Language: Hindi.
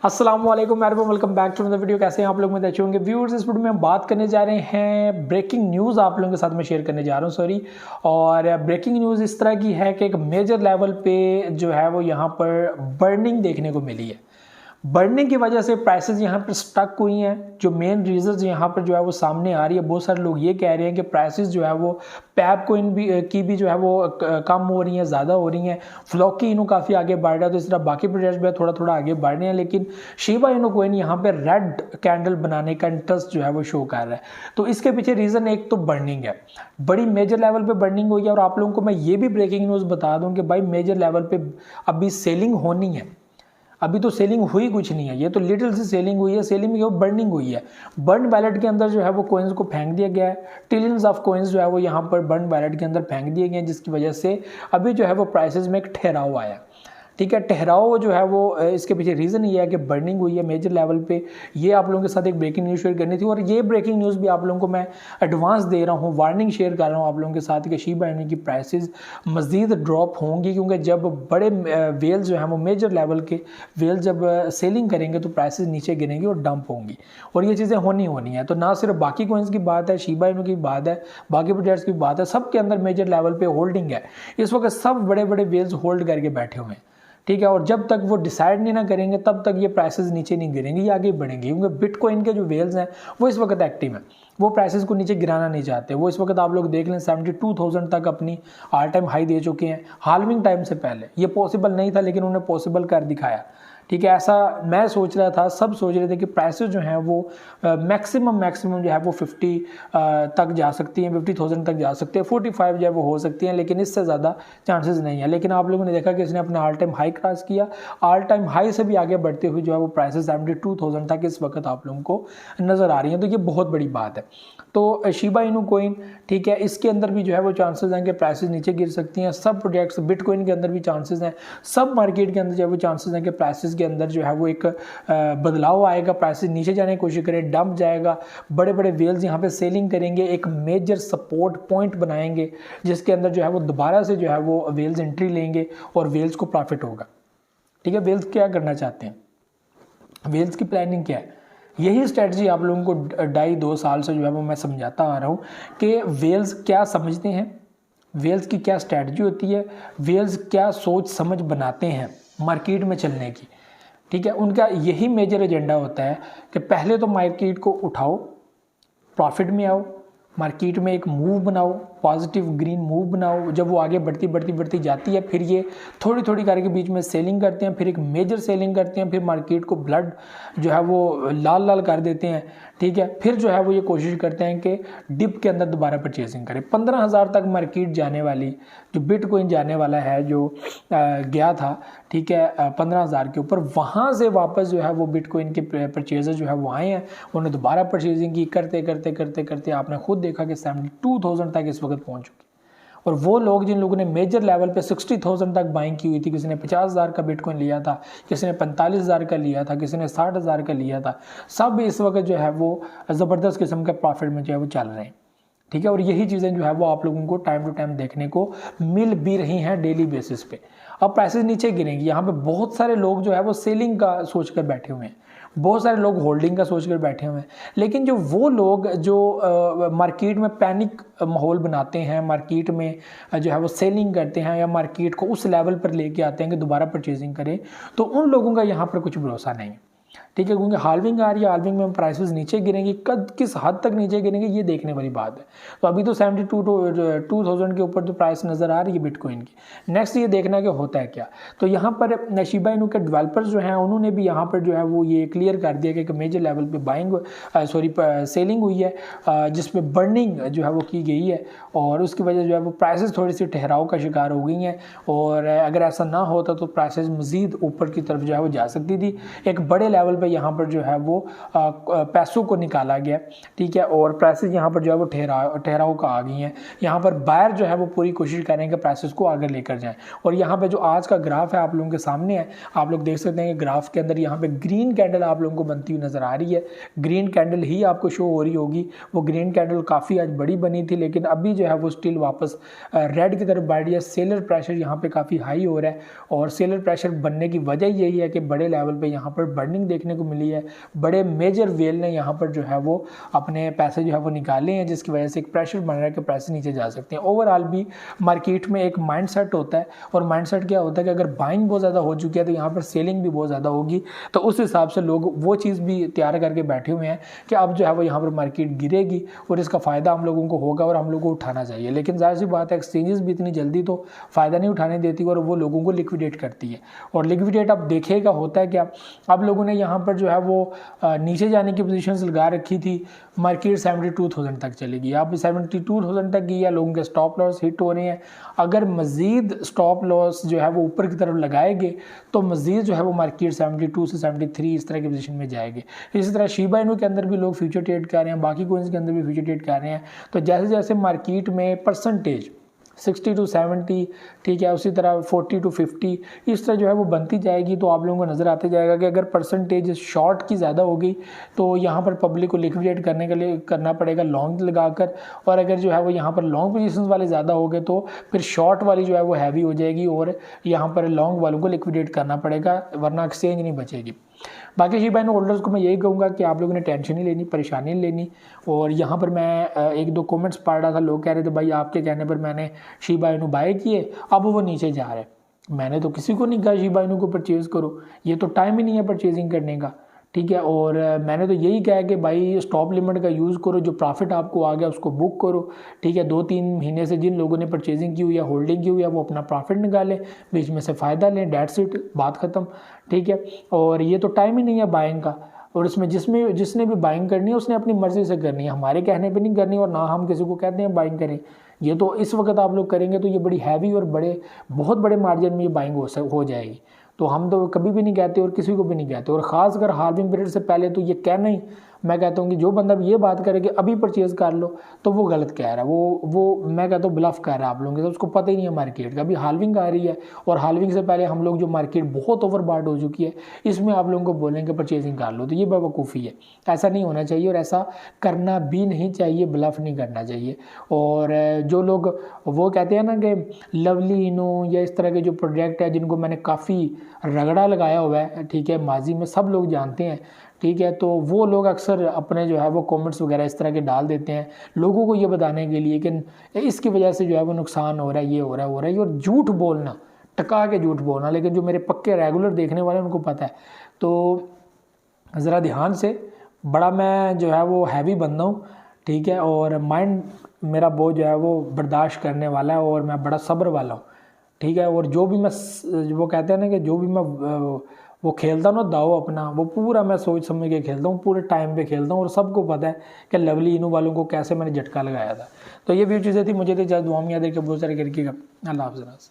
अस्सलाम वालेकुम welcome back to another video. कैसे हैं आप लोग? में अच्छे होंगे व्यूअर्स। इस वीडियो में हम बात करने जा रहे हैं ब्रेकिंग न्यूज़ आप लोगों के साथ में शेयर करने जा रहा हूं और ब्रेकिंग न्यूज़ इस तरह की है कि एक मेजर लेवल पे जो है वो यहाँ पर बर्निंग देखने को मिली है। बढ़ने की वजह से प्राइसेस यहाँ पर स्टक हुई हैं। जो मेन रीजंस यहाँ पर जो है वो सामने आ रही है, बहुत सारे लोग ये कह रहे हैं कि प्राइसेस जो है वो पैप कोइन की भी जो है वो कम हो रही हैं, ज़्यादा हो रही हैं। फ्लॉकी इनो काफ़ी आगे बढ़ रहा है, तो इस तरह बाकी प्रोजेक्ट्स भी थोड़ा थोड़ा आगे बढ़ रहे हैं, लेकिन शिबा इनो कोइन यहाँ पे रेड कैंडल बनाने का इंटरेस्ट जो है वो शो कर रहा है। तो इसके पीछे रीज़न एक तो बर्निंग है, बड़ी मेजर लेवल पे बर्निंग हुई है। और आप लोगों को मैं ये भी ब्रेकिंग न्यूज़ बता दूं कि भाई मेजर लेवल पे अभी सेलिंग होनी है। अभी तो सेलिंग हुई कुछ नहीं है, ये तो लिटिल सी सेलिंग हुई है। सेलिंग में बर्निंग हुई है। बर्न वैलेट के अंदर जो है वो कोइंस को फेंक दिया गया है। ट्रिलियंस ऑफ कोइंस जो है वो यहाँ पर बर्न वैलेट के अंदर फेंक दिए गए हैं, जिसकी वजह से अभी जो है वो प्राइसेस में एक ठहराव आया। ठीक है, ठहराव जो है वो इसके पीछे रीज़न ये है कि बर्निंग हुई है मेजर लेवल पे। ये आप लोगों के साथ एक ब्रेकिंग न्यूज़ शेयर करनी थी, और ये ब्रेकिंग न्यूज़ भी आप लोगों को मैं एडवांस दे रहा हूँ, वार्निंग शेयर कर रहा हूँ आप लोगों के साथ कि शिबा इनु की प्राइसेस मज़ीद ड्रॉप होंगी, क्योंकि जब बड़े वेल्स जो हैं वो मेजर लेवल के वेल्स जब सेलिंग करेंगे तो प्राइसेस नीचे गिरेंगी और डंप होंगी, और ये चीज़ें होनी है। तो ना सिर्फ बाकी कोइंस की बात है, शिबा इनु की बात है, बाकी प्रोजेक्ट्स की बात है, सब के अंदर मेजर लेवल पे होल्डिंग है। इस वक्त सब बड़े बड़े वेल्स होल्ड करके बैठे हुए हैं। ठीक है, और जब तक वो डिसाइड नहीं ना करेंगे तब तक ये प्राइसेस नीचे नहीं गिरेंगे, ये आगे बढ़ेंगे, क्योंकि बिटकॉइन के जो वेल्स हैं वो इस वक्त एक्टिव हैं। वो प्राइसेस को नीचे गिराना नहीं चाहते। वो इस वक्त आप लोग देख लें 72,000 तक अपनी ऑल टाइम हाई दे चुके हैं। हाल्विंग टाइम से पहले ये पॉसिबल नहीं था, लेकिन उन्होंने पॉसिबल कर दिखाया। ठीक है, ऐसा मैं सोच रहा था, सब सोच रहे थे कि प्राइसेस जो हैं वो मैक्सिमम जो है वो 50 तक जा सकती हैं, 50,000 तक जा सकते हैं, 45 जो है वो हो सकती हैं, लेकिन इससे ज़्यादा चांसेस नहीं है। लेकिन आप लोगों ने देखा कि इसने अपना ऑल टाइम हाई क्रॉस किया। ऑल टाइम हाई से भी आगे बढ़ते हुए जो है वो प्राइसेस 72,000 तक इस वक्त आप लोगों को नज़र आ रही हैं। तो ये बहुत बड़ी बात है। तो शिबा इनु कोइन, ठीक है, इसके अंदर भी जो है वो चांसेस हैं कि प्राइसेस नीचे गिर सकती हैं। सब प्रोजेक्ट्स बिटकॉइन के अंदर भी चांसेस हैं, सब मार्केट के अंदर जो है वो चांसेस हैं कि प्राइसेस के अंदर जो है वो एक बदलाव आएगा, प्राइसेस नीचे जाने की कोशिश करें, डंप जाएगा, बड़े बड़े वेल्स यहाँ पे सेलिंग करेंगे, एक मेजर सपोर्ट पॉइंट बनाएंगे, जिसके अंदर जो है वो दोबारा से जो है वो वेल्स एंट्री लेंगे और वेल्स को प्रॉफिट होगा। ठीक है, वेल्स क्या करना चाहते हैं, वेल्स की प्लानिंग क्या है, यही स्ट्रेटजी आप लोगों को 2.5 साल से जो है वो मैं समझाता आ रहा हूँ कि वेल्स क्या समझते हैं, वेल्स की क्या स्ट्रेटजी होती है, वेल्स क्या सोच समझ बनाते हैं मार्केट में चलने की। ठीक है, उनका यही मेजर एजेंडा होता है कि पहले तो मार्केट को उठाओ, प्रॉफिट में आओ, मार्केट में एक मूव बनाओ, पॉजिटिव ग्रीन मूव बनाओ। जब वो आगे बढ़ती जाती है, फिर ये थोड़ी थोड़ी करके बीच में सेलिंग करते हैं, फिर एक मेजर सेलिंग करते हैं, फिर मार्केट को ब्लड जो है वो लाल लाल कर देते हैं। ठीक है, फिर जो है वो ये कोशिश करते हैं कि डिप के अंदर दोबारा परचेजिंग करें। 15,000 तक मार्केट जाने वाली, जो बिटकॉइन जाने वाला है, जो गया था, ठीक है, 15,000 के ऊपर, वहाँ से वापस जो है वो बिटकॉइन के परचेजर जो है वो आए हैं, उन्होंने दोबारा परचेजिंग की। करते आपने खुद देखा कि 72,000 तक इस वक्त पहुंच चुकी। और वो लोग जिन लोगों ने मेजर लेवल पे 60,000 तक बाइंग की हुई थी, किसी ने 50,000 का बिटकॉइन लिया था, किसी ने 45,000 का लिया था, किसी ने 60,000 का लिया था, सब इस वक्त जो है वो ज़बरदस्त किस्म के प्रॉफिट में जो है वो चल रहे हैं। ठीक है, और यही चीज़ें जो है वो आप लोगों को टाइम टू टाइम देखने को मिल भी रही हैं डेली बेसिस पे। अब प्राइसेस नीचे गिरेंगी, यहाँ पे बहुत सारे लोग जो है वो सेलिंग का सोच कर बैठे हुए हैं, बहुत सारे लोग होल्डिंग का सोचकर बैठे हुए हैं। लेकिन जो वो लोग जो मार्केट में पैनिक माहौल बनाते हैं, मार्केट में जो है वो सेलिंग करते हैं, या मार्केट को उस लेवल पर लेके आते हैं कि दोबारा परचेजिंग करें, तो उन लोगों का यहाँ पर कुछ भरोसा नहीं है। ठीक है, क्योंकि हाल्विंग आ रही है, हाल्विंग में प्राइसेस नीचे गिरेंगी, कद किस हद तक नीचे गिरेंगे ये देखने वाली बात है। तो अभी तो 72,000 के ऊपर जो प्राइस नज़र आ रही है बिटकॉइन की, नेक्स्ट ये देखना कि होता है क्या। तो यहाँ पर शिबा इनु के डेवलपर्स जो हैं उन्होंने भी यहाँ पर जो है वो ये क्लियर कर दिया कि मेजर लेवल पे सेलिंग हुई है, जिसमें बर्निंग जो है वो की गई है, और उसकी वजह जो है वो प्राइसेस थोड़ी सी ठहराव का शिकार हो गई हैं। और अगर ऐसा ना होता तो प्राइसेस मज़ीद ऊपर की तरफ जो है वो जा सकती थी। एक बड़े लेवल पे यहाँ पर जो है वो पैसों को निकाला गया। ठीक है, और प्राइसेस यहाँ पर जो है वो ठहराव का आ गई हैं। यहाँ पर बायर जो है वो पूरी कोशिश कर रहे हैं कि प्राइसेस को आगे लेकर जाएं। और यहाँ पे जो आज का ग्राफ है आप लोगों के सामने है, आप लोग देख सकते हैं कि ग्राफ के अंदर यहाँ पे ग्रीन कैंडल आप लोगों को बनती हुई नजर आ रही है। ग्रीन कैंडल ही आपको शो हो रही होगी। वो ग्रीन कैंडल काफ़ी आज बड़ी बनी थी, लेकिन अभी जो है वो स्टिल वापस रेड की तरफ बढ़ रही है। सेलर प्रेशर यहाँ पे काफ़ी हाई हो रहा है, और सेलर प्रेशर बनने की वजह यही है कि बड़े लेवल पे यहाँ पर बर्निंग डंपिंग देखने को मिली है, बड़े मेजर वेल ने यहाँ पर जो है वो अपने पैसे जो है वो निकाले हैं, जिसकी वजह से एक प्रेशर बन रहा है कि पैसे नीचे जा सकते हैं। ओवरऑल भी मार्केट में एक माइंडसेट होता है, और माइंडसेट क्या होता है कि अगर बाइंग बहुत ज़्यादा हो चुकी है तो यहाँ पर सेलिंग भी बहुत ज़्यादा होगी, तो उस हिसाब से लोग वो चीज़ भी तैयार करके बैठे हुए हैं कि अब जो है वो यहाँ पर मार्केट गिरेगी और इसका फ़ायदा हम लोगों को होगा और हम लोगों को उठाना चाहिए। लेकिन जाहिर सी बात है एक्सचेंजेस भी इतनी जल्दी तो फ़ायदा नहीं उठाने देती और वो लोगों को लिक्विडेट करती है। और लिक्विडेट अब देखेगा होता है क्या, अब लोगों ने यहाँ पर जो है वो नीचे जाने की पोजीशंस लगा रखी थी, मार्केट 72,000 तक चलेगी, अब 72,000 तक गई है, लोगों के स्टॉप लॉस हिट हो रहे हैं। अगर मज़ीद स्टॉप लॉस जो है वो ऊपर की तरफ लगाएंगे तो मज़ीद जो है वो मार्केट 72 से 73 इस तरह की पोजीशन में जाएगी। इसी तरह शिबा इनू के अंदर भी लोग फ्यूचर ट्रेड कर रहे हैं, बाकी कोइंस के अंदर भी फ्यूचर ट्रेड कर रहे हैं। तो जैसे जैसे मार्केट में परसेंटेज 60 to 70, ठीक है, उसी तरह 40 to 50 इस तरह जो है वो बनती जाएगी, तो आप लोगों को नज़र आते जाएगा कि अगर परसेंटेज शॉर्ट की ज़्यादा हो गई तो यहाँ पर पब्लिक को लिक्विडेट करने के लिए करना पड़ेगा लॉन्ग लगाकर, और अगर जो है वो यहाँ पर लॉन्ग पोजीशंस वाले ज़्यादा हो गए तो फिर शॉर्ट वाली जो है वो हैवी हो जाएगी और यहाँ पर लॉन्ग वालों को लिक्विडेट करना पड़ेगा, वरना एक्सचेंज नहीं बचेगी। बाकी शिबा इनू होल्डर्स को मैं यही कहूँगा कि आप लोगों ने टेंशन नहीं लेनी, परेशानी नहीं लेनी। और यहाँ पर मैं एक दो कमेंट्स पढ़ रहा था, लोग कह रहे थे भाई आपके कहने पर मैंने शिबा इनू बाय किए, अब वो नीचे जा रहे हैं। मैंने तो किसी को नहीं कहा शिबा इनू को परचेज़ करो, ये तो टाइम ही नहीं है परचेजिंग करने का, ठीक है। और मैंने तो यही कहा कि भाई स्टॉप लिमिट का यूज़ करो, जो प्रॉफिट आपको आ गया उसको बुक करो, ठीक है। 2-3 महीने से जिन लोगों ने परचेजिंग की हुई या होल्डिंग की हुई है वो अपना प्रॉफिट निकालें, बीच में से फ़ायदा लें, डेट्स इट, बात ख़त्म, ठीक है। और ये तो टाइम ही नहीं है बाइंग का, और इसमें जिसने भी बाइंग करनी है उसने अपनी मर्ज़ी से करनी है, हमारे कहने पे नहीं करनी, और ना हम किसी को कहते हैं बाइंग करें। ये तो इस वक्त आप लोग करेंगे तो ये बड़ी हैवी और बहुत बड़े मार्जिन में ये बाइंग हो जाएगी। तो हम तो कभी भी नहीं कहते और किसी को भी नहीं कहते, और ख़ास कर हार्विंग पीरियड से पहले तो ये कहना ही, मैं कहता हूँ कि जो बंदा ये बात करे कि अभी परचेज़ कर लो तो वो गलत कह रहा है, वो मैं कहता हूँ ब्लफ कर रहा है आप लोगों के साथ, उसको पता ही नहीं है मार्केट का। अभी हाल्विंग आ रही है और हाल्विंग से पहले हम लोग जो मार्केट बहुत ओवरबॉट हो चुकी है इसमें आप लोगों को बोलेंगे परचेजिंग कर लो, तो ये बेवकूफ़ी है, ऐसा नहीं होना चाहिए और ऐसा करना भी नहीं चाहिए, ब्लफ नहीं करना चाहिए। और जो लोग वो कहते हैं ना कि लवली इनो या इस तरह के जो प्रोजेक्ट है जिनको मैंने काफ़ी रगड़ा लगाया हुआ है, ठीक है, माजी में सब लोग जानते हैं, ठीक है, तो वो लोग अक्सर अपने जो है वो कमेंट्स वगैरह इस तरह के डाल देते हैं लोगों को ये बताने के लिए कि इसकी वजह से जो है वो नुकसान हो रहा है, ये हो रहा है, और झूठ बोलना, टका के झूठ बोलना। लेकिन जो मेरे पक्के रेगुलर देखने वाले उनको पता है। तो ज़रा ध्यान से, बड़ा मैं जो है वो हैवी बंदा हूँ, ठीक है, और माइंड मेरा बहुत जो है वो बर्दाश्त करने वाला है और मैं बड़ा सब्र वाला हूँ, ठीक है। और जो भी मैं, वो कहते हैं ना कि जो भी मैं वो खेलता हूँ ना दाव अपना, वो पूरा मैं सोच समझ के खेलता हूँ, पूरे टाइम पे खेलता हूँ, और सबको पता है कि लवली इनू वालों को कैसे मैंने झटका लगाया था। तो ये भी चीज़ें थी, मुझे तो जब दुआ में याद है कि बहुत सारे करके। अल्लाह हाफ़िज़।